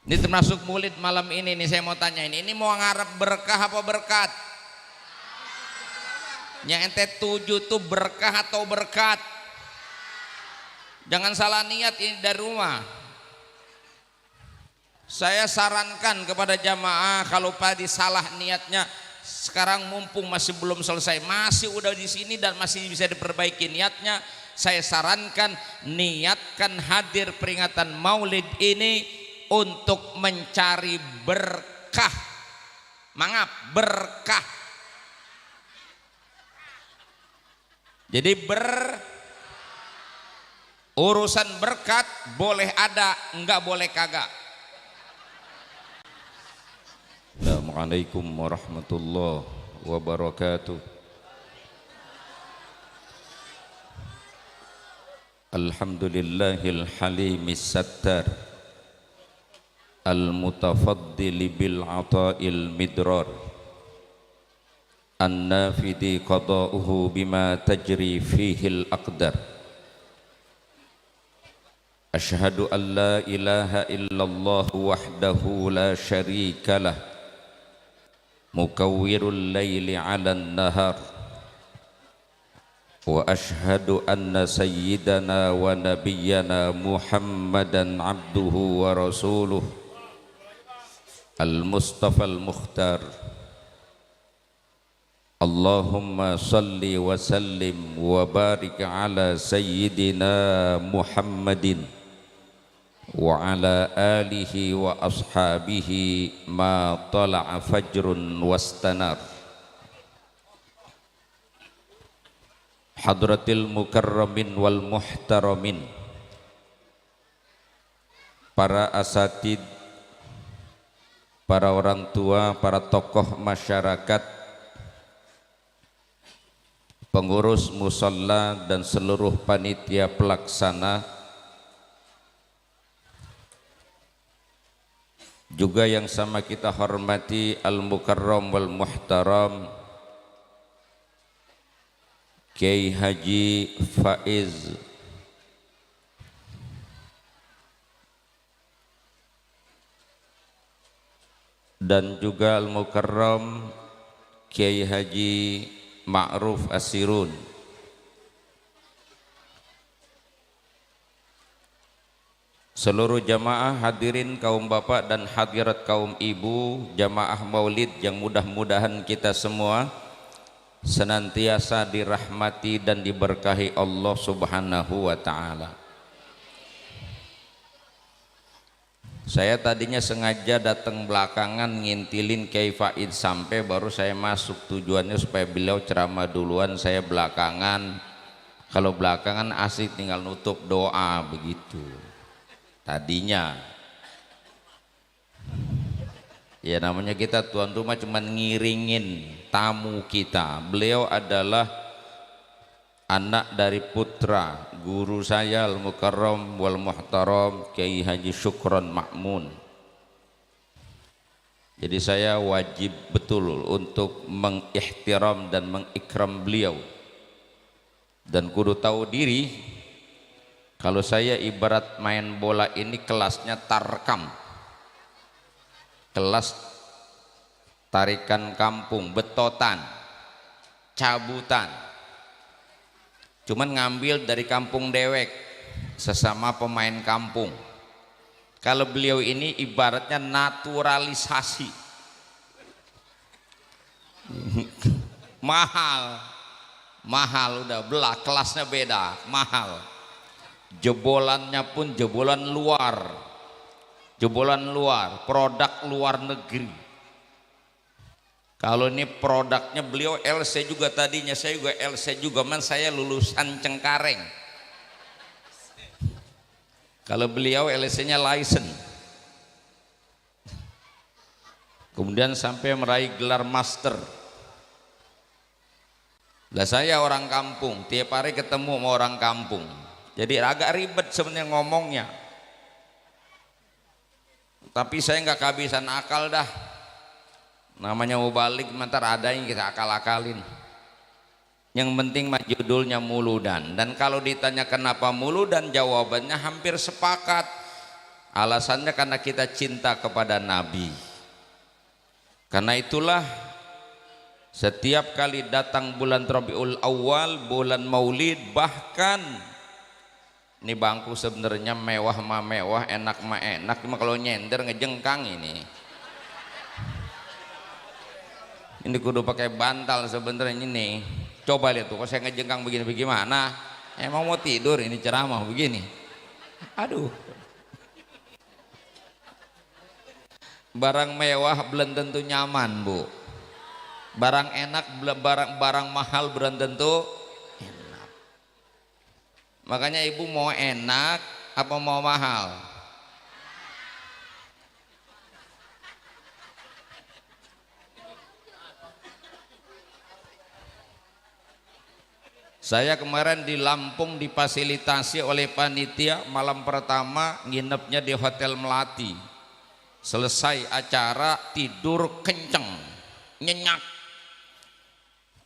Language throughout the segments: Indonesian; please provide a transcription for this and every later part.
Ini termasuk maulid malam ini nih, saya mau tanya ini mau ngarep berkah apa berkat? Yang ente tuju tuh berkah atau berkat? Jangan salah niat ini dari rumah. Saya sarankan kepada jamaah kalau tadi salah niatnya, sekarang mumpung masih belum selesai, masih udah di sini dan masih bisa diperbaiki niatnya, saya sarankan niatkan hadir peringatan maulid ini untuk mencari berkah. Mangap, berkah. Jadi urusan berkat boleh ada, enggak boleh kagak. Assalamualaikum warahmatullahi wabarakatuh. Alhamdulillahil halimis sattar al-mutafaddili bil ata'il midrar an-nafidi qada'uhu bima tajri fihil aqdar. Ashhadu an la ilaha illallah wahdahu la syarika lah mukawwirul laili 'alan nahar wa ashhadu anna sayyidana wa nabiyyana Muhammadan abduhu wa rasuluh al-mustafa al-mukhtar. Allahumma salli wa sallim wa barik ala sayyidina Muhammadin wa ala alihi wa ashabihi ma tala'a fajrun wastanar. Hadratil mukarramin wal muhtaramin, para asatid, para orang tua, para tokoh masyarakat, pengurus musalla dan seluruh panitia pelaksana, juga yang sama kita hormati al-mukarram wal muhtaram Kiai Haji Faiz dan juga al-mukarram Kiai Haji Ma'ruf Asirun, seluruh jamaah hadirin kaum bapak dan hadirat kaum ibu, jamaah maulid yang mudah-mudahan kita semua senantiasa dirahmati dan diberkahi Allah Subhanahu wa ta'ala. Saya tadinya sengaja datang belakangan ngintilin Kiai Faiz sampai baru saya masuk, tujuannya supaya beliau ceramah duluan, saya belakangan. Kalau belakangan asik tinggal nutup doa begitu tadinya. Ya namanya kita tuan rumah cuman ngiringin tamu kita. Beliau adalah anak dari putra guru saya al-mukarram wal muhtaram Kiai Haji Syukron Ma'mun. Jadi saya wajib betul untuk mengihtiram dan mengikram beliau, dan kudu tahu diri kalau saya ibarat main bola ini kelasnya tarkam, kelas tarikan kampung, betotan, cabutan, cuman ngambil dari kampung dewek, sesama pemain kampung. Kalau beliau ini ibaratnya naturalisasi. mahal udah belah, kelasnya beda, mahal. Jebolannya pun jebolan luar, produk luar negeri. Kalau ini produknya beliau LC juga, tadinya saya juga LC juga, man saya lulusan Cengkareng. Kalau beliau LC-nya license. Kemudian sampai meraih gelar master. Lah saya orang kampung, tiap hari ketemu sama orang kampung. Jadi agak ribet sebenarnya ngomongnya. Tapi saya nggak kehabisan akal dah. Namanya mau balik mentar ada yang kita akal-akalin. Yang penting mah judulnya muludan. Dan kalau ditanya kenapa muludan, jawabannya hampir sepakat. Alasannya karena kita cinta kepada Nabi. Karena itulah setiap kali datang bulan Rabiul Awal, bulan Maulid, bahkan ini bangku sebenarnya mewah mah mewah, enak mah enak, cuma kalau nyender ngejengkang ini. Ini kudu pakai bantal sebenarnya ini. Coba lihat tuh, kalau saya ngejengkang begini bagaimana? Emang mau tidur ini ceramah begini. Aduh. Barang mewah belum tentu nyaman, Bu. Barang enak, barang mahal belum tentu enak. Makanya ibu mau enak apa mau mahal? Saya kemarin di Lampung difasilitasi oleh panitia, malam pertama nginepnya di Hotel Melati. Selesai acara tidur kenceng, nyenyak.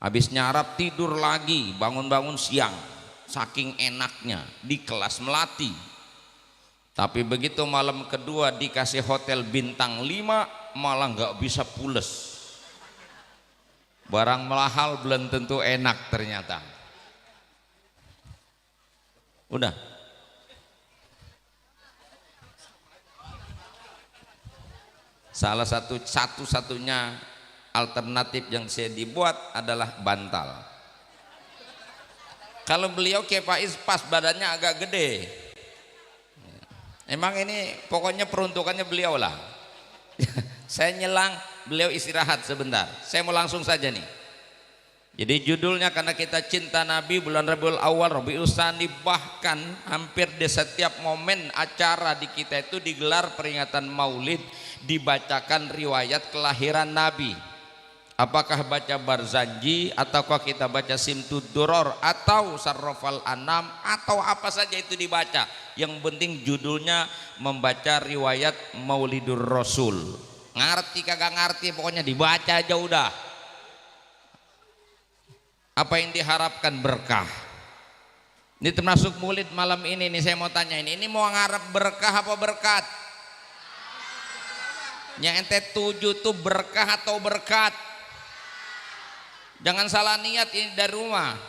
Habis nyarap tidur lagi, bangun-bangun siang. Saking enaknya di kelas Melati. Tapi begitu malam kedua dikasih hotel bintang 5, malah nggak bisa pules. Barang mahal belum tentu enak ternyata. Udah. Salah satu-satunya alternatif yang saya dibuat adalah bantal. Kalau beliau Kiai Faiz pas badannya agak gede. Emang ini pokoknya peruntukannya beliau lah. Saya nyelang, beliau istirahat sebentar. Saya mau langsung saja nih. Jadi judulnya karena kita cinta Nabi, bulan Rabiul Awal, Rabiul Tsani, bahkan hampir di setiap momen acara di kita itu digelar peringatan Maulid, dibacakan riwayat kelahiran Nabi. Apakah baca Barzanji, ataukah kita baca Simtud Duror, atau Sarrafal Anam, atau apa saja itu dibaca. Yang penting judulnya membaca riwayat Maulidur Rasul. Ngerti kagak ngerti, pokoknya dibaca aja udah. Apa yang diharapkan berkah. Ini termasuk Maulid malam ini nih, saya mau tanya ini mau ngarep berkah apa berkat? Yang ente tuju tuh berkah atau berkat? Jangan salah niat ini dari rumah.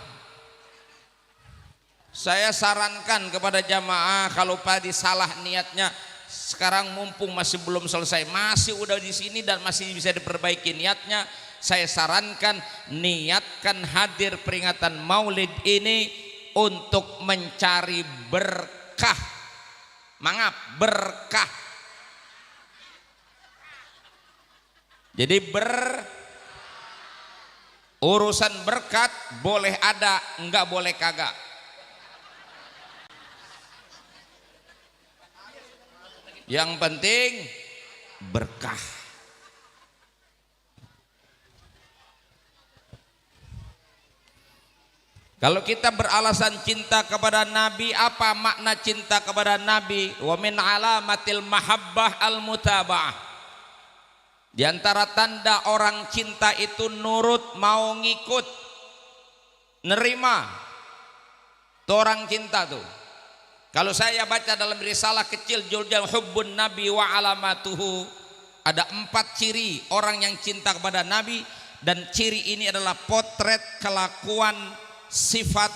Saya sarankan kepada jamaah kalau tadi salah niatnya, sekarang mumpung masih belum selesai, masih udah di sini dan masih bisa diperbaiki niatnya, saya sarankan niatkan hadir peringatan Maulid ini untuk mencari berkah. Mangap, berkah. Jadi urusan berkat boleh ada, enggak boleh kagak. Yang penting berkah. Kalau kita beralasan cinta kepada Nabi, apa makna cinta kepada Nabi? Wa min alamatil mahabbah al-mutaba'ah. Di antara tanda orang cinta itu nurut, mau ngikut, nerima. Itu orang cinta tuh. Kalau saya baca dalam risalah kecil judulnya Hubbun Nabi wa Alamatuhu, ada 4 ciri orang yang cinta kepada Nabi, dan ciri ini adalah potret kelakuan sifat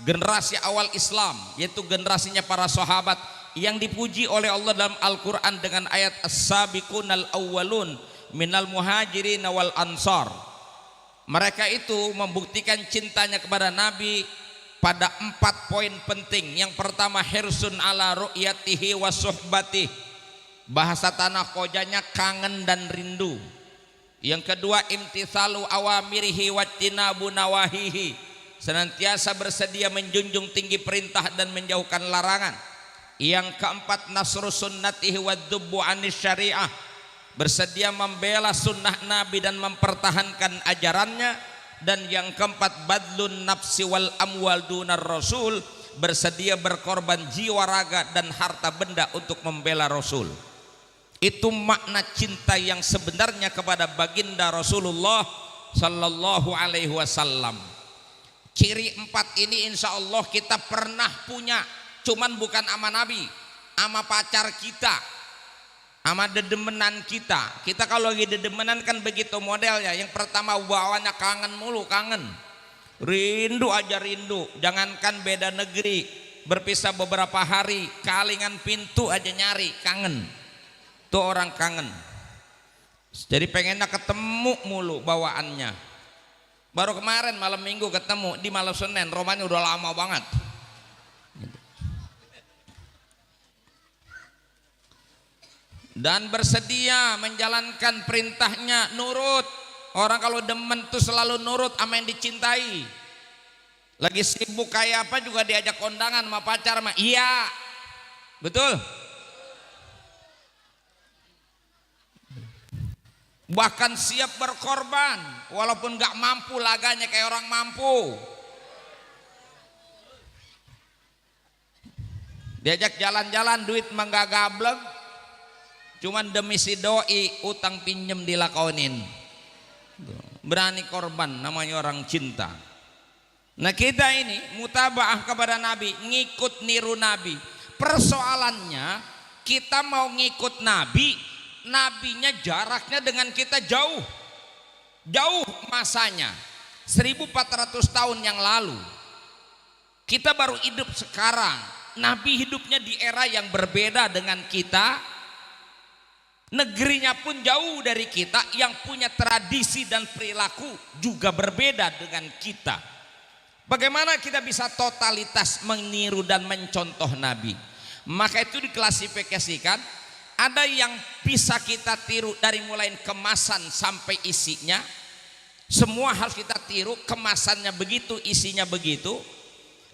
generasi awal Islam, yaitu generasinya para sahabat yang dipuji oleh Allah dalam Al-Quran dengan ayat As-sabiqunal awwalun minal muhajirin wal ansar. Mereka itu membuktikan cintanya kepada Nabi pada 4 poin penting. Yang pertama, hirsun ala ru'yatihi wa suhbatih. Bahasa tanah kojanya kangen dan rindu. Yang kedua, imtithalu awamirihi wa tinabu nawahihi. Senantiasa bersedia menjunjung tinggi perintah dan menjauhkan larangan. Yang keempat, nasru sunnatihi wa dzubbu anis syariah. Bersedia membela sunnah Nabi dan mempertahankan ajarannya. Dan yang keempat, badlun nafsi wal amwal dunar rasul. Bersedia berkorban jiwa, raga dan harta benda untuk membela Rasul. Itu makna cinta yang sebenarnya kepada baginda Rasulullah sallallahu alaihi wasallam. Ciri 4 ini insya Allah kita pernah punya, cuman bukan sama Nabi. sama pacar kita, sama dedemenan kita. Kita kalau lagi dedemenan kan begitu modelnya. Yang pertama bawanya kangen mulu, kangen, rindu aja rindu. Jangankan beda negeri, berpisah beberapa hari, kalingan pintu aja nyari, kangen. Tuh orang kangen. Jadi pengennya ketemu mulu bawaannya. Baru kemarin malam minggu ketemu, di malam Senin, romanya udah lama banget. Dan bersedia menjalankan perintahnya, nurut. Orang kalau demen tuh selalu nurut sama yang dicintai. Lagi sibuk kayak apa juga diajak kondangan sama pacar mah iya. Betul? Bahkan siap berkorban walaupun gak mampu laganya kayak orang mampu. Diajak jalan-jalan duit mah gak gablek, cuman demi si doi utang pinjem dilakonin. Berani korban, namanya orang cinta. Nah kita ini mutabaah kepada Nabi, ngikut niru Nabi. Persoalannya kita mau ngikut Nabi, nabinya jaraknya dengan kita jauh masanya 1400 tahun yang lalu. Kita baru hidup sekarang. Nabi hidupnya di era yang berbeda dengan kita, negerinya pun jauh dari kita, yang punya tradisi dan perilaku juga berbeda dengan kita. Bagaimana kita bisa totalitas meniru dan mencontoh Nabi? Maka itu diklasifikasikan. Ada yang bisa kita tiru dari mulai kemasan sampai isinya. Semua harus kita tiru, kemasannya begitu, isinya begitu.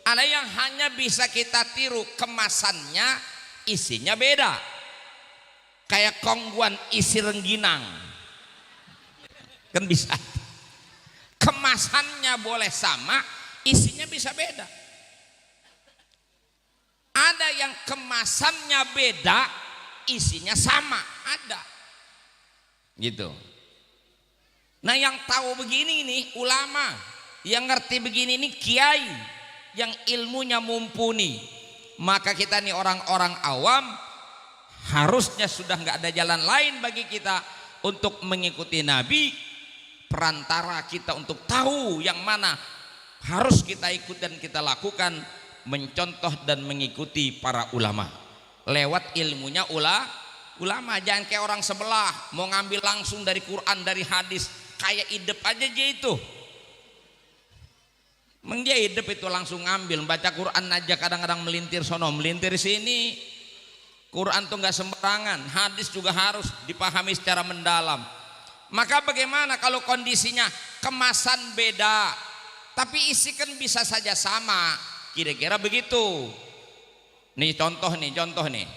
Ada yang hanya bisa kita tiru, kemasannya, isinya beda. Kayak kongguan isi rengginang. Kan bisa. Kemasannya boleh sama, isinya bisa beda. Ada yang kemasannya beda, isinya sama, ada gitu. Nah yang tahu begini nih ulama, yang ngerti begini nih kiai, yang ilmunya mumpuni. Maka kita nih orang-orang awam harusnya sudah nggak ada jalan lain bagi kita untuk mengikuti Nabi. Perantara kita untuk tahu yang mana harus kita ikut dan kita lakukan, mencontoh dan mengikuti para ulama. Lewat ilmunya ulama, jangan kayak orang sebelah mau ngambil langsung dari Quran, dari hadis, kayak idep aja dia itu. Emang dia idep itu langsung ngambil, baca Quran aja kadang-kadang melintir sono, melintir sini. Quran tuh nggak sembarangan, hadis juga harus dipahami secara mendalam. Maka bagaimana kalau kondisinya kemasan beda, tapi isi kan bisa saja sama, kira-kira begitu. Nih contoh nih.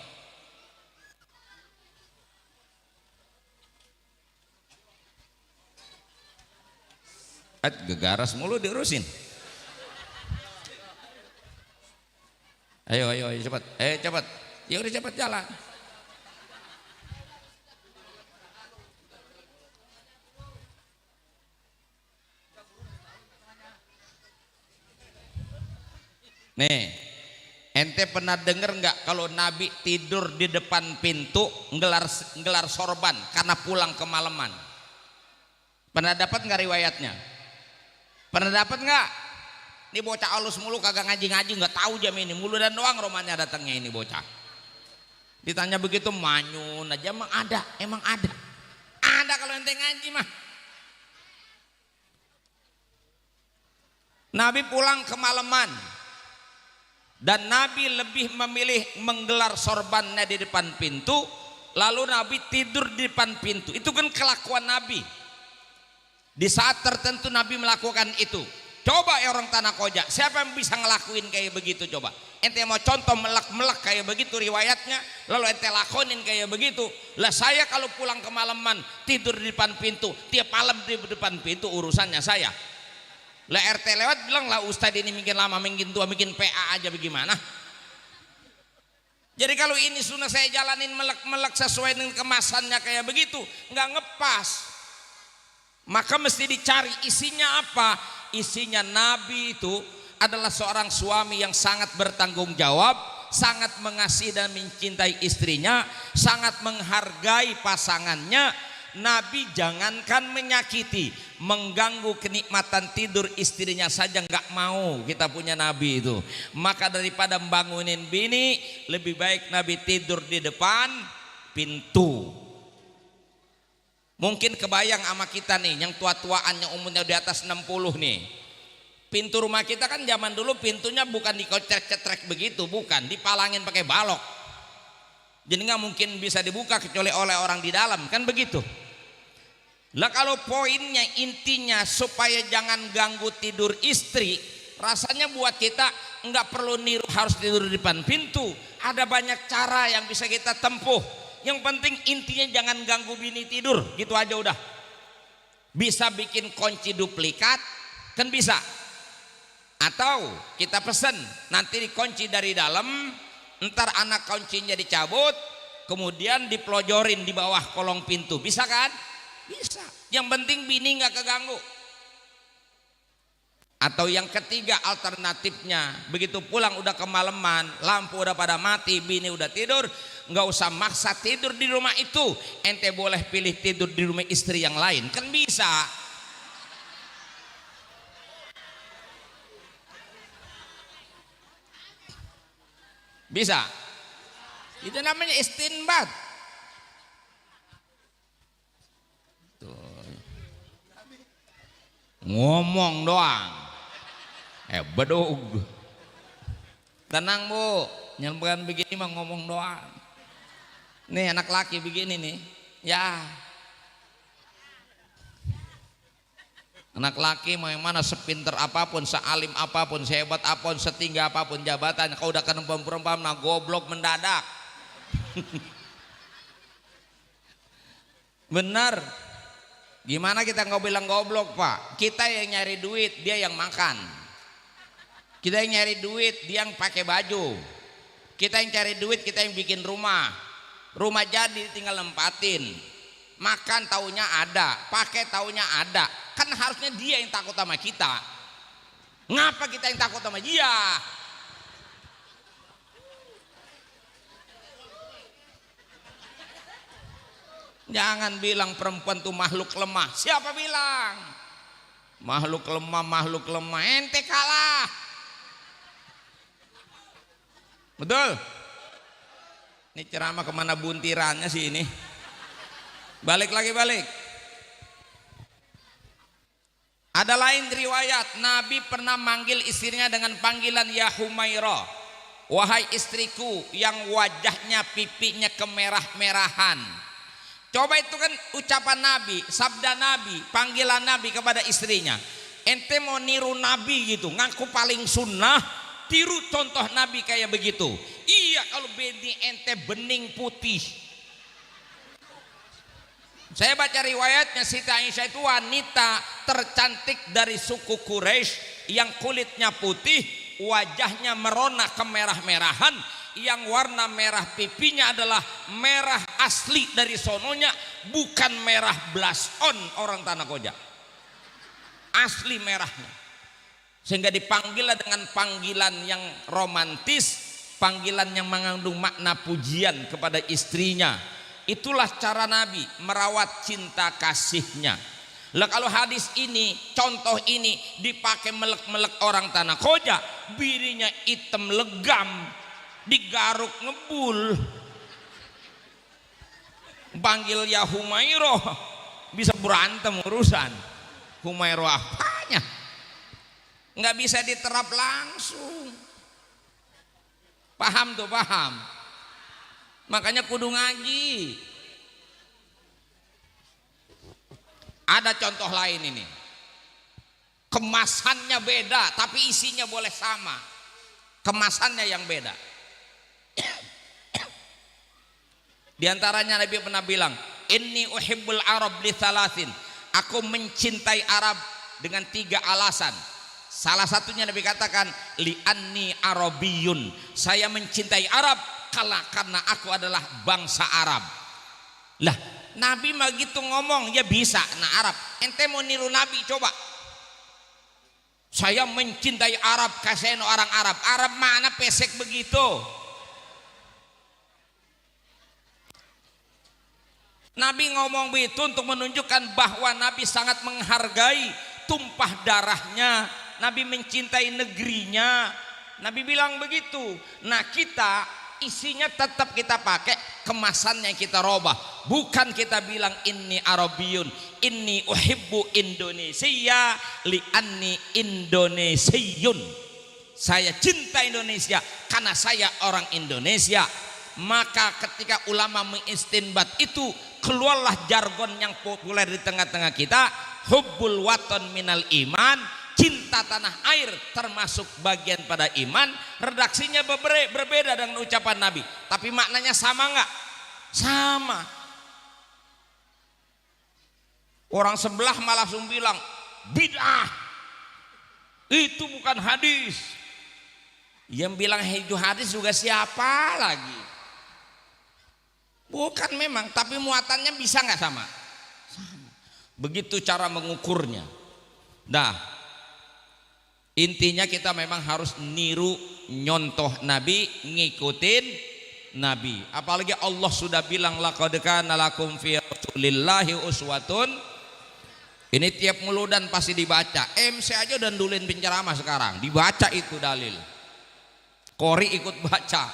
Gegaras mulu diurusin. Ayo cepat. Cepat. Ya udah cepat jalan. Nih, ente pernah denger nggak kalau Nabi tidur di depan pintu nggelar sorban karena pulang kemalaman? Pernah dapat nggak riwayatnya? Pernah dapat nggak? Ini bocah alus mulu kagak ngaji-ngaji, nggak tahu jam ini, mulu dan doang romannya datangnya ini bocah. Ditanya begitu manyun aja, emang ada kalau ente ngaji mah. Nabi pulang kemalaman. Dan Nabi lebih memilih menggelar sorbannya di depan pintu, lalu Nabi tidur di depan pintu. Itu kan kelakuan Nabi. Di saat tertentu Nabi melakukan itu. Coba ya orang Tanah Koja, siapa yang bisa ngelakuin kayak begitu coba? Ente mau contoh melak-melak kayak begitu riwayatnya, lalu ente lakonin kayak begitu. Lah saya kalau pulang kemalaman tidur di depan pintu, tiap malam di depan pintu urusannya saya. Lah RT lewat bilang lah Ustadz ini mungkin lama, mungkin tua, mungkin PA aja bagaimana. Jadi kalau ini sunnah saya jalanin melek-melek sesuai dengan kemasannya kayak begitu, nggak ngepas. Maka mesti dicari isinya apa. Isinya Nabi itu adalah seorang suami yang sangat bertanggung jawab, sangat mengasihi dan mencintai istrinya, sangat menghargai pasangannya. Nabi jangankan menyakiti, mengganggu kenikmatan tidur istrinya saja nggak mau kita punya Nabi itu. Maka daripada bangunin bini, lebih baik Nabi tidur di depan pintu. Mungkin kebayang sama kita nih yang tua-tuaan yang umurnya di atas 60 nih. Pintu rumah kita kan zaman dulu pintunya bukan dikotrek-cetrek begitu, bukan, dipalangin pakai balok. Jadi nggak mungkin bisa dibuka kecuali oleh orang di dalam, kan begitu. Lah kalau poinnya intinya supaya jangan ganggu tidur istri, rasanya buat kita nggak perlu niru harus tidur di depan pintu. Ada banyak cara yang bisa kita tempuh. Yang penting intinya jangan ganggu bini tidur, gitu aja udah. Bisa bikin kunci duplikat, kan bisa. Atau kita pesen nanti dikunci dari dalam, ntar anak kuncinya dicabut, kemudian diplojorin di bawah kolong pintu, bisa kan? Bisa. Yang penting bini nggak keganggu. Atau yang ketiga alternatifnya, begitu pulang udah kemalaman, lampu udah pada mati, bini udah tidur, nggak usah maksa tidur di rumah itu, ente boleh pilih tidur di rumah istri yang lain, kan bisa. Bisa. Itu namanya istinbat. Ngomong doang, bedug. Tenang bu, nyelbukan begini mah ngomong doang. Nih anak laki begini nih, ya. Anak laki mau yang mana, sepinter apapun, sealim apapun, sehebat apapun, setinggi apapun jabatan, kau udah kena perempuan, nah goblok mendadak. Benar. Gimana kita nggak bilang goblok pak? Kita yang nyari duit, dia yang makan. Kita yang nyari duit, dia yang pakai baju. Kita yang cari duit, kita yang bikin rumah. Rumah jadi tinggal nempatin. Makan taunya ada, pakai taunya ada. Kan harusnya dia yang takut sama kita. Ngapa kita yang takut sama dia? Jangan bilang perempuan tuh makhluk lemah. Siapa bilang? Makhluk lemah, ente kalah. Betul? Ini ceramah kemana buntirannya sih ini? Balik. Ada lain riwayat, Nabi pernah manggil istrinya dengan panggilan ya Humairah. Wahai istriku yang wajahnya pipinya kemerah-merahan. Coba itu kan ucapan Nabi, sabda Nabi, panggilan Nabi kepada istrinya. Ente mau niru Nabi gitu, ngaku paling sunnah, tiru contoh Nabi kayak begitu. Iya kalau bini ente bening putih. Saya baca riwayatnya, Siti Aisyah itu wanita tercantik dari suku Quraisy yang kulitnya putih, wajahnya merona kemerah-merahan, yang warna merah pipinya adalah merah asli dari sononya, bukan merah blason orang Tanah Koja, asli merahnya. Sehingga dipanggil dengan panggilan yang romantis, panggilan yang mengandung makna pujian kepada istrinya. Itulah cara Nabi merawat cinta kasihnya. Lah kalau hadis ini, contoh ini dipakai melek-melek orang Tanah Koja, birinya hitam legam, digaruk ngebul, panggil ya Humairah, bisa berantem urusan. Humairah apanya? Nggak bisa diterap langsung. Paham tuh, paham. Makanya kudu ngaji. Ada contoh lain ini. Kemasannya beda, tapi isinya boleh sama. Kemasannya yang beda. Di antaranya Nabi pernah bilang, inni uhibbul Arab li thalathin. Aku mencintai Arab dengan 3 alasan. Salah satunya Nabi katakan, li anni arabiyun. Saya mencintai Arab karena aku adalah bangsa Arab. Lah, Nabi mah gitu ngomong, ya bisa. Nah Arab, ente mau niru Nabi coba. Saya mencintai Arab, kasih orang Arab. Arab mana pesek begitu? Nabi ngomong begitu untuk menunjukkan bahwa Nabi sangat menghargai tumpah darahnya, Nabi mencintai negerinya. Nabi bilang begitu. Nah, kita isinya tetap kita pakai, kemasannya kita robah. Bukan kita bilang inni Arabiyun, inni uhibbu Indonesia li anni Indonesiun. Saya cinta Indonesia karena saya orang Indonesia. Maka ketika ulama mengistinbat itu, keluarlah jargon yang populer di tengah-tengah kita, hubbul waton minal iman, cinta tanah air termasuk bagian pada iman. Redaksinya berbeda dengan ucapan Nabi, tapi maknanya sama nggak? Sama. Orang sebelah malah langsung bilang bid'ah, itu bukan hadis. Yang bilang itu hadis juga siapa lagi? Bukan memang, tapi muatannya bisa nggak sama? Sama. Begitu cara mengukurnya. Nah, intinya kita memang harus niru, nyontoh Nabi, ngikutin Nabi. Apalagi Allah sudah bilang laqad kana lakum fi rasulillahi uswatun. Ini tiap muludan pasti dibaca. MC aja udah ndulin penceramah sekarang, dibaca itu dalil. Qori ikut baca,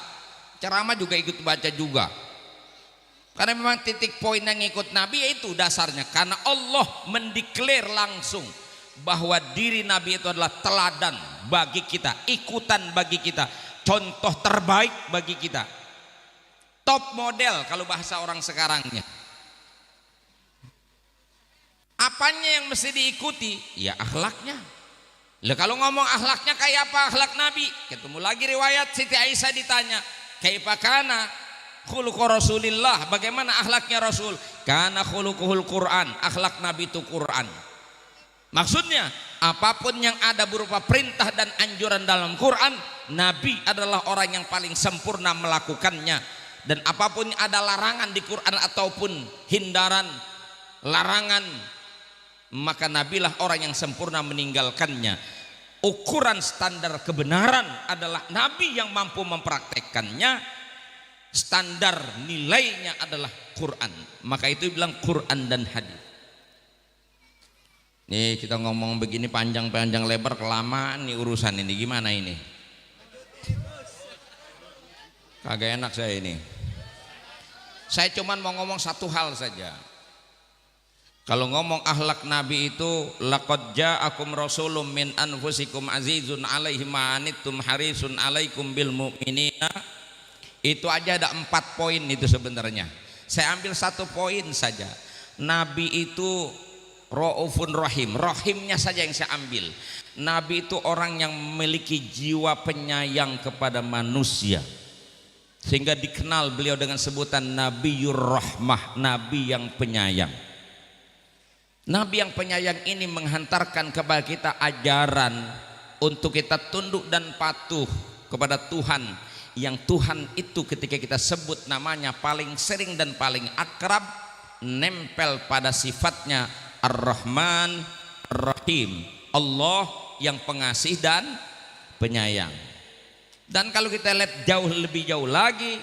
ceramah juga ikut baca juga. Karena memang titik poin yang ikut Nabi yaitu dasarnya, karena Allah mendeklar langsung bahwa diri Nabi itu adalah teladan bagi kita, ikutan bagi kita, contoh terbaik bagi kita, top model kalau bahasa orang sekarangnya. Apanya yang mesti diikuti? Ya akhlaknya. Lah kalau ngomong akhlaknya kayak apa akhlak Nabi? Ketemu lagi riwayat Siti Aisyah ditanya, kaifa kana khuluqu Rasulillah, bagaimana akhlaknya Rasul? Kana khuluquhul Quran, akhlak Nabi itu Quran. Maksudnya apapun yang ada berupa perintah dan anjuran dalam Quran, Nabi adalah orang yang paling sempurna melakukannya. Dan apapun ada larangan di Quran ataupun hindaran, larangan, maka Nabilah orang yang sempurna meninggalkannya. Ukuran standar kebenaran adalah Nabi yang mampu mempraktekkannya. Standar nilainya adalah Quran. Maka itu bilang Quran dan hadis. Nih kita ngomong begini panjang-panjang lebar, kelamaan nih urusan ini. Gimana ini? Kagak enak saya ini. Saya cuman mau ngomong satu hal saja. Kalau ngomong akhlak Nabi itu, laqad ja'akum rasulun min anfusikum azizun 'alaihi ma anittum harisun 'alaikum bil mu'minina. Itu aja ada 4 poin itu sebenarnya. Saya ambil 1 poin saja. Nabi itu Raufun Rahim, rahimnya saja yang saya ambil. Nabi itu orang yang memiliki jiwa penyayang kepada manusia, sehingga dikenal beliau dengan sebutan Nabiyur Rahmah, Nabi yang penyayang. Nabi yang penyayang ini menghantarkan kepada kita ajaran untuk kita tunduk dan patuh kepada Tuhan, yang Tuhan itu ketika kita sebut namanya paling sering dan paling akrab nempel pada sifatnya Ar-Rahman Ar-Rahim, Allah yang pengasih dan penyayang. Dan kalau kita lihat lebih jauh lagi,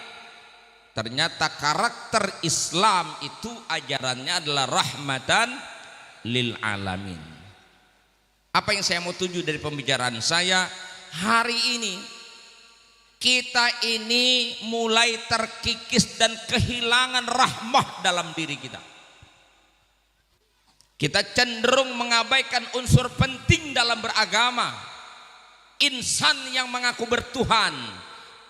ternyata karakter Islam itu ajarannya adalah rahmatan lil alamin. Apa yang saya mau tuju dari pembicaraan saya hari ini, kita ini mulai terkikis dan kehilangan rahmah dalam diri kita. Kita cenderung mengabaikan unsur penting dalam beragama. Insan yang mengaku bertuhan,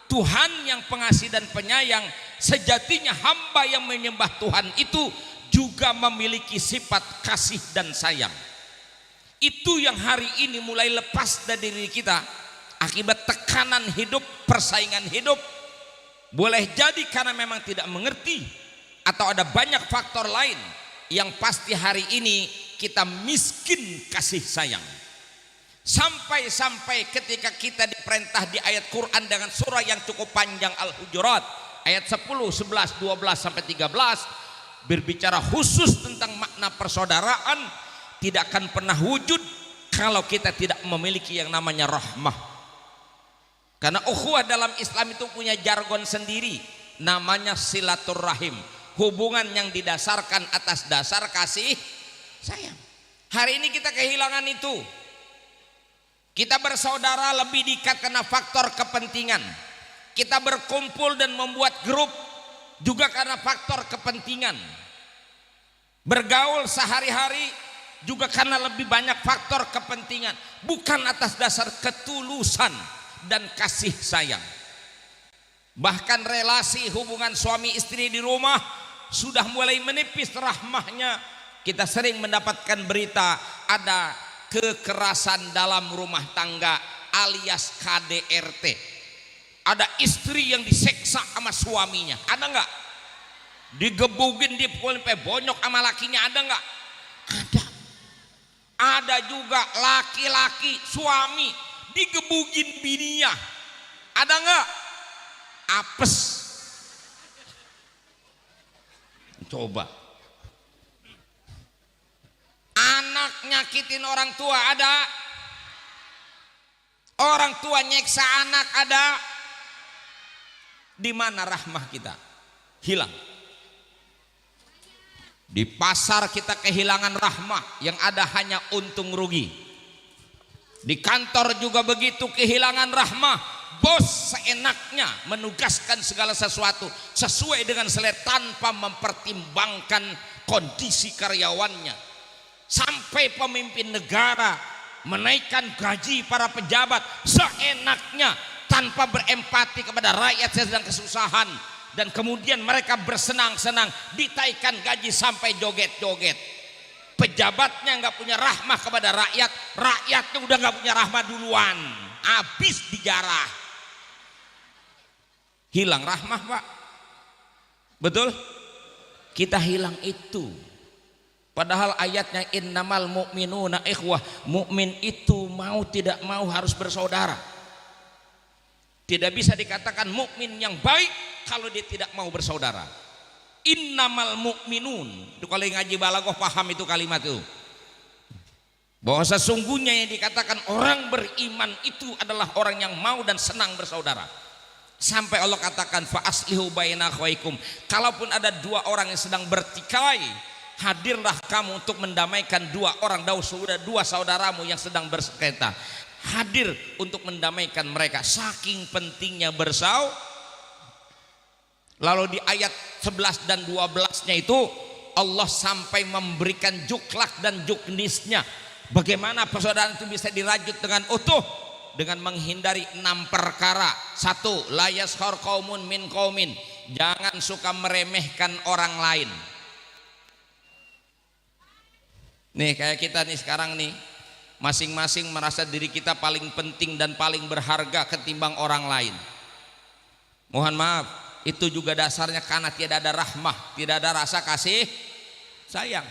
Tuhan yang pengasih dan penyayang, sejatinya hamba yang menyembah Tuhan itu juga memiliki sifat kasih dan sayang. Itu yang hari ini mulai lepas dari diri kita akibat tekanan hidup, persaingan hidup. Boleh jadi karena memang tidak mengerti, atau ada banyak faktor lain. Yang pasti hari ini kita miskin kasih sayang. Sampai-sampai ketika kita diperintah di ayat Quran dengan surah yang cukup panjang Al-Hujurat ayat 10, 11, 12 sampai 13 berbicara khusus tentang makna persaudaraan, tidak akan pernah wujud kalau kita tidak memiliki yang namanya rahmah. Karena ukhuwah dalam Islam itu punya jargon sendiri, namanya silaturrahim. hubungan yang didasarkan atas dasar kasih sayang. Hari ini kita kehilangan itu. Kita bersaudara lebih dekat karena faktor kepentingan. Kita berkumpul dan membuat grup juga karena faktor kepentingan. Bergaul sehari-hari juga karena lebih banyak faktor kepentingan, bukan atas dasar ketulusan dan kasih sayang. Bahkan relasi hubungan suami istri di rumah sudah mulai menipis rahmahnya. Kita sering mendapatkan berita ada kekerasan dalam rumah tangga alias KDRT. Ada istri yang diseksa sama suaminya, ada nggak? Digebugin, dipukulin sampai bonyok sama lakinya, ada nggak? Ada. Ada juga laki-laki suami digebugin bininya, ada nggak? Apes. Coba. Anak nyakitin orang tua, ada. Orang tua nyeksa anak, ada. Di mana rahmah kita? Hilang. Di pasar kita kehilangan rahmah, yang ada hanya untung rugi. Di kantor juga begitu, kehilangan rahmah. Bos seenaknya menugaskan segala sesuatu sesuai dengan selera tanpa mempertimbangkan kondisi karyawannya. Sampai pemimpin negara menaikkan gaji para pejabat seenaknya tanpa berempati kepada rakyat yang sedang kesusahan, dan kemudian mereka bersenang-senang ditaikan gaji sampai joget-joget. Pejabatnya nggak punya rahmah kepada rakyat, rakyatnya udah nggak punya rahmah duluan, habis dijarah. Hilang rahmah, Pak. Betul? Kita hilang itu. Padahal ayatnya innamal mu'minuna ikhwah. Mukmin itu mau tidak mau harus bersaudara. Tidak bisa dikatakan mukmin yang baik kalau dia tidak mau bersaudara. Innamal mu'minun. Itu kalau ngaji balaghah paham itu kalimat itu. Bahwa sesungguhnya yang dikatakan orang beriman itu adalah orang yang mau dan senang bersaudara. Sampai Allah katakan fa aslihu baina akhwaikum. Kalaupun ada dua orang yang sedang bertikai, hadirlah kamu untuk mendamaikan dua orang, dua saudaramu yang sedang bersengketa. Hadir untuk mendamaikan mereka. Saking pentingnya bersaudara. Lalu di ayat 11 dan 12-nya itu Allah sampai memberikan juklak dan juknisnya. Bagaimana persaudaraan itu bisa dirajut dengan utuh? Dengan menghindari 6 perkara. 1. La yaskhar qaumun min qaumin. Jangan suka meremehkan orang lain. Nih kayak kita nih sekarang nih, masing-masing merasa diri kita paling penting dan paling berharga ketimbang orang lain. Mohon maaf, itu juga dasarnya karena tidak ada rahmah, tidak ada rasa kasih sayang.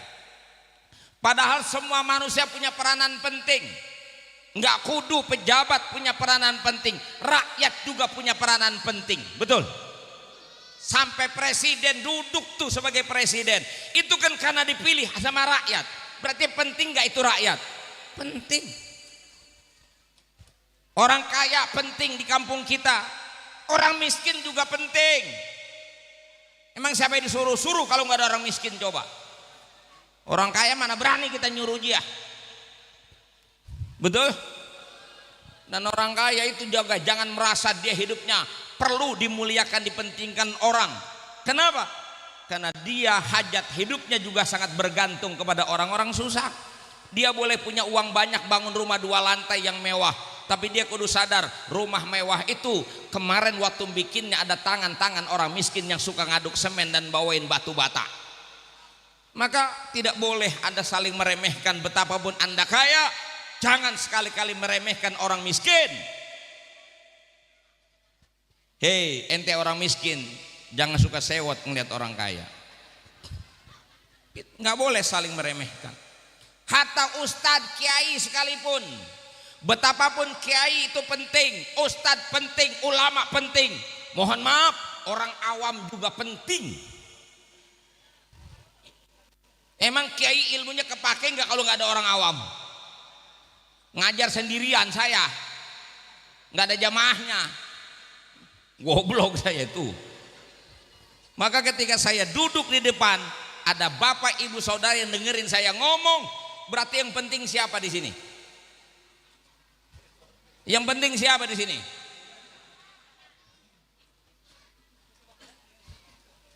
Padahal semua manusia punya peranan penting. Enggak kudu pejabat punya peranan penting, rakyat juga punya peranan penting. Betul? Sampai presiden duduk tuh sebagai presiden, itu kan karena dipilih sama rakyat. Berarti penting gak itu rakyat? Penting. Orang kaya penting di kampung kita, orang miskin juga penting. Emang siapa yang disuruh-suruh kalau nggak ada orang miskin? Coba. Orang kaya mana berani kita nyuruh dia? Betul? Dan orang kaya itu juga jangan merasa dia hidupnya perlu dimuliakan, dipentingkan orang. Kenapa? Karena dia hajat hidupnya juga sangat bergantung kepada orang-orang susah. Dia boleh punya uang banyak, bangun rumah 2 lantai yang mewah, tapi dia kudu sadar rumah mewah itu kemarin waktu bikinnya ada tangan-tangan orang miskin yang suka ngaduk semen dan bawain batu bata. Maka tidak boleh Anda saling meremehkan. Betapapun Anda kaya, jangan sekali-kali meremehkan orang miskin. Hei, ente orang miskin, jangan suka sewot ngeliat orang kaya. Nggak boleh saling meremehkan. Hatta ustadz kiai sekalipun, betapapun kiai itu penting, ustadz penting, ulama penting. Mohon maaf, orang awam juga penting. Emang kiai ilmunya kepake nggak kalau nggak ada orang awam? Ngajar sendirian saya, nggak ada jamaahnya. Goblok saya itu. Maka ketika saya duduk di depan, ada bapak ibu saudara yang dengerin saya ngomong, berarti yang penting siapa di sini? Yang penting siapa di sini?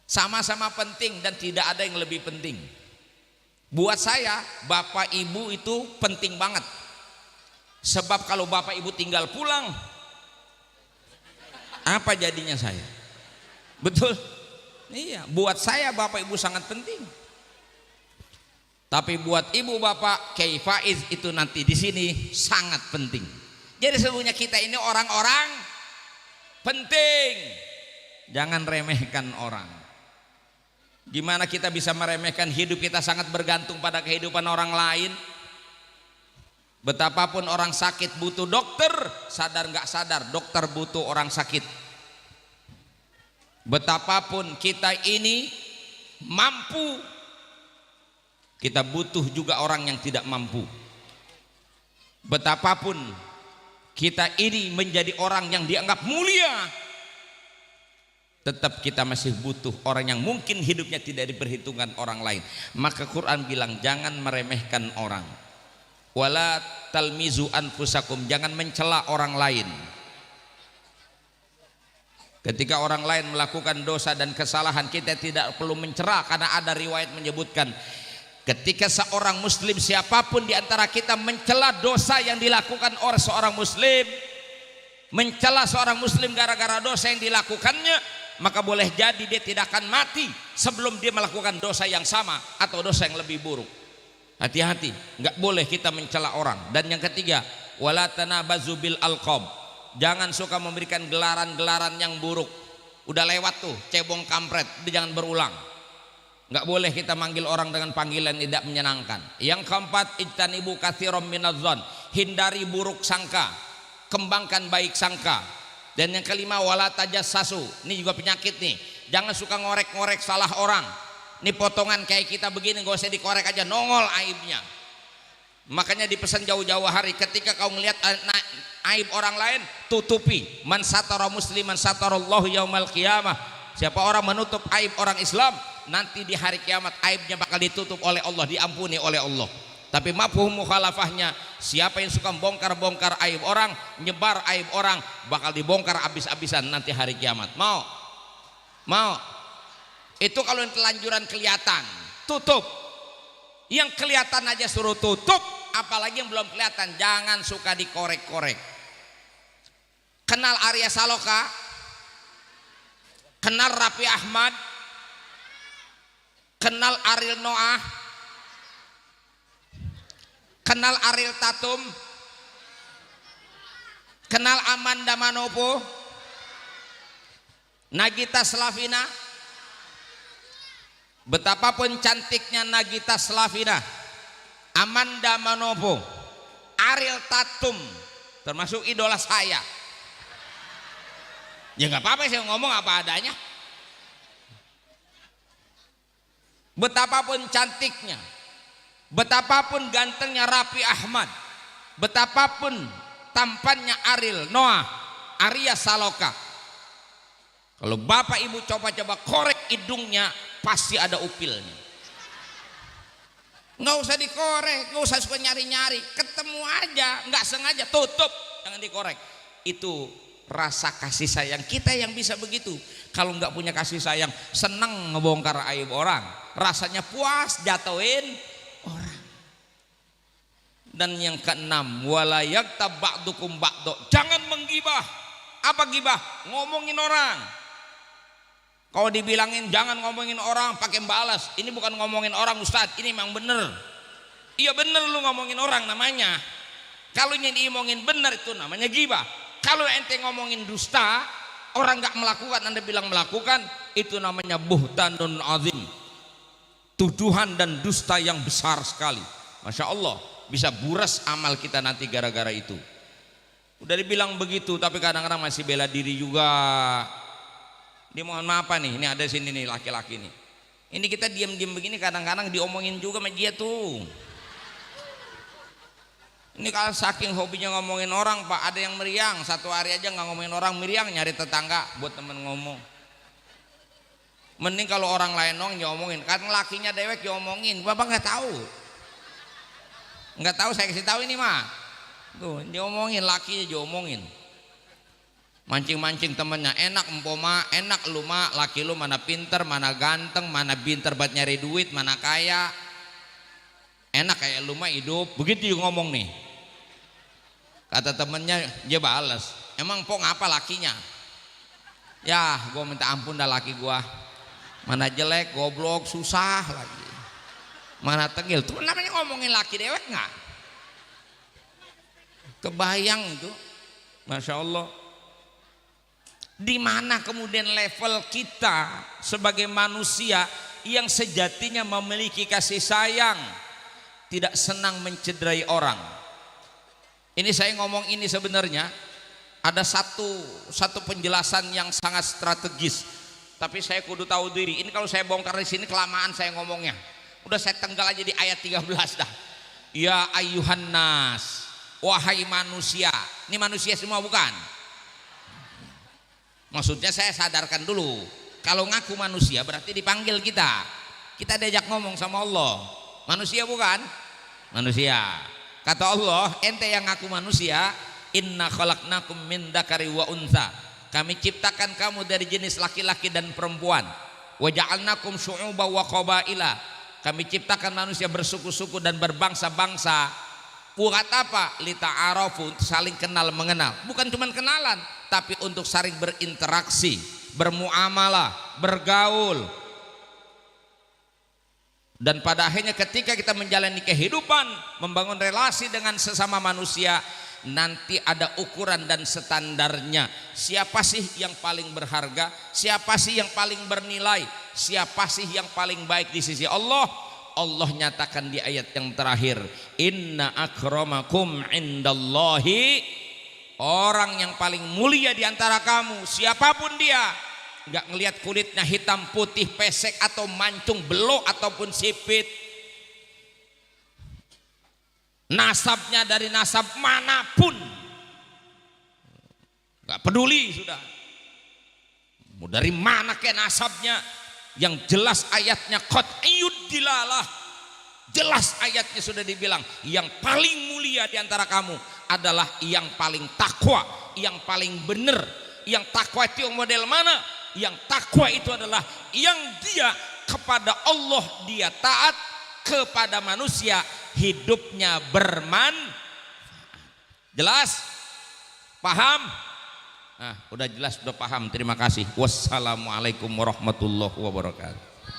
Sama-sama penting dan tidak ada yang lebih penting. Buat saya, bapak ibu itu penting banget. Sebab kalau bapak ibu tinggal pulang, apa jadinya saya? Betul? Iya, buat saya bapak ibu sangat penting. Tapi buat ibu bapak Kiai Faiz itu nanti di sini sangat penting. Jadi sesungguhnya kita ini orang-orang penting. Jangan remehkan orang. Gimana kita bisa meremehkan hidup kita sangat bergantung pada kehidupan orang lain? Betapapun orang sakit butuh dokter, sadar nggak sadar dokter butuh orang sakit. Betapapun kita ini mampu, kita butuh juga orang yang tidak mampu. Betapapun kita ini menjadi orang yang dianggap mulia, tetap kita masih butuh orang yang mungkin hidupnya tidak diperhitungkan orang lain. Maka Quran bilang jangan meremehkan orang. Wala talmizu anfusakum, jangan mencela orang lain. Ketika orang lain melakukan dosa dan kesalahan, kita tidak perlu mencela, karena ada riwayat menyebutkan ketika seorang muslim, siapapun di antara kita mencela dosa yang dilakukan oleh seorang muslim, mencela seorang muslim gara-gara dosa yang dilakukannya, maka boleh jadi dia tidak akan mati sebelum dia melakukan dosa yang sama atau dosa yang lebih buruk. Hati-hati, nggak boleh kita mencela orang. Dan yang ketiga, wala tanabazu bil alqab, jangan suka memberikan gelaran-gelaran yang buruk. Udah lewat tuh, cebong kampret, jangan berulang. Nggak boleh kita manggil orang dengan panggilan tidak menyenangkan. Yang keempat, ijtanibu katsiran minadh-dhon, hindari buruk sangka, kembangkan baik sangka. Dan yang kelima, wala tajassasu, ini juga penyakit nih, jangan suka ngorek-ngorek salah orang. Ini potongan kayak kita begini, gak usah dikorek aja, nongol aibnya. Makanya dipesan jauh-jauh hari, ketika kau ngelihat aib orang lain, tutupi. Man satara musliman satarallahu yaumal qiyamah, siapa orang menutup aib orang Islam, nanti di hari kiamat aibnya bakal ditutup oleh Allah, diampuni oleh Allah. Tapi mafhum mukhalafahnya, siapa yang suka bongkar-bongkar aib orang, nyebar aib orang, bakal dibongkar habis-habisan nanti hari kiamat. Mau? Itu kalau yang telanjuran kelihatan, tutup. Yang kelihatan aja suruh tutup, apalagi yang belum kelihatan, jangan suka dikorek-korek. Kenal Arya Saloka? Kenal Raffi Ahmad? Kenal Ariel Noah? Kenal Ariel Tatum? Kenal Amanda Manopo? Nagita Slavina? Betapapun cantiknya Nagita Slavina, Amanda Manopo, Ariel Tatum, termasuk idola saya. Ya nggak apa-apa, saya ngomong apa adanya. Betapapun cantiknya, betapapun gantengnya Raffi Ahmad, betapapun tampannya Ariel Noah, Arya Saloka, kalau bapak ibu coba-coba korek hidungnya, pasti ada upilnya. Nggak usah dikorek, nggak usah suka nyari-nyari, ketemu aja, nggak sengaja tutup, jangan dikorek. Itu rasa kasih sayang kita yang bisa begitu. Kalau nggak punya kasih sayang, seneng ngebongkar aib orang, rasanya puas jatuhin orang. Dan yang keenam, wala yaghtab ba'dukum ba'do, jangan menggibah. Apa gibah? Ngomongin orang. Kalau dibilangin jangan ngomongin orang, pakai balas. Ini bukan ngomongin orang Ustadz, ini memang bener. Iya bener, lu ngomongin orang namanya. Kalau yang diomongin bener itu namanya gibah. Kalau ente ngomongin dusta, orang nggak melakukan, anda bilang melakukan, itu namanya buhtanun azim, tuduhan dan dusta yang besar sekali. Masya Allah, bisa buras amal kita nanti gara-gara itu. Udah dibilang begitu, tapi kadang-kadang masih bela diri juga. Dia mohon maaf nih, ini ada sini nih laki-laki nih. Ini kita diam-diam begini, kadang-kadang diomongin juga sama dia tuh. Ini kalau saking hobinya ngomongin orang Pak, ada yang meriang, satu hari aja nggak ngomongin orang, meriang nyari tetangga buat temen ngomong. Mending kalau orang lain nyomongin, kan lakinya dewek nyomongin, bapak nggak tahu saya kasih tahu ini mah, tuh diomongin lakinya diomongin, mancing temennya, enak empoma, enak lu mah, laki lu mana pinter, mana ganteng, mana pinter buat nyari duit, mana kaya, enak kayak lu mah hidup, begitu ngomong nih, kata temennya dia balas, emang po ngapa lakinya, ya gua minta ampun dah laki gua. Mana jelek, goblok, susah lagi. Mana tegil, tuh namanya ngomongin laki dewek nggak? Kebayang itu, masya Allah. Di mana kemudian level kita sebagai manusia yang sejatinya memiliki kasih sayang, tidak senang mencederai orang. Ini saya ngomong ini sebenarnya ada satu penjelasan yang sangat strategis. Tapi saya kudu tahu diri. Ini kalau saya bongkar di sini kelamaan saya ngomongnya. Udah saya tenggal aja di ayat 13 dah. Ya ayyuhan nas, wahai manusia. Ini manusia semua bukan? Maksudnya saya sadarkan dulu. Kalau ngaku manusia berarti dipanggil kita. Kita diajak ngomong sama Allah. Manusia bukan? Manusia. Kata Allah, ente yang ngaku manusia, inna khalaqnakum min dzakari wa untha. Kami ciptakan kamu dari jenis laki-laki dan perempuan. Wa ja'alnakum syu'uban wa qabaila. Kami ciptakan manusia bersuku-suku dan berbangsa-bangsa. Buat apa? Lita'arafu, untuk saling kenal mengenal. Bukan cuma kenalan, tapi untuk saling berinteraksi, bermuamalah, bergaul. Dan pada akhirnya ketika kita menjalani kehidupan, membangun relasi dengan sesama manusia, nanti ada ukuran dan standarnya. Siapa sih yang paling berharga? Siapa sih yang paling bernilai? Siapa sih yang paling baik di sisi Allah? Allah nyatakan di ayat yang terakhir, inna akramakum indallahi, orang yang paling mulia di antara kamu, siapapun dia, nggak ngelihat kulitnya hitam, putih, pesek atau mancung, belok ataupun sipit, nasabnya dari nasab manapun, gak peduli sudah, mau dari mana ke nasabnya, yang jelas ayatnya qat'iyud dilalah, jelas ayatnya sudah dibilang yang paling mulia di antara kamu adalah yang paling takwa, yang paling benar. Yang takwa itu model mana? Yang takwa itu adalah yang dia kepada Allah dia taat, kepada manusia hidupnya bermanfaat. Jelas? Paham? Nah, udah jelas, udah paham. Terima kasih. Wassalamualaikum warahmatullahi wabarakatuh.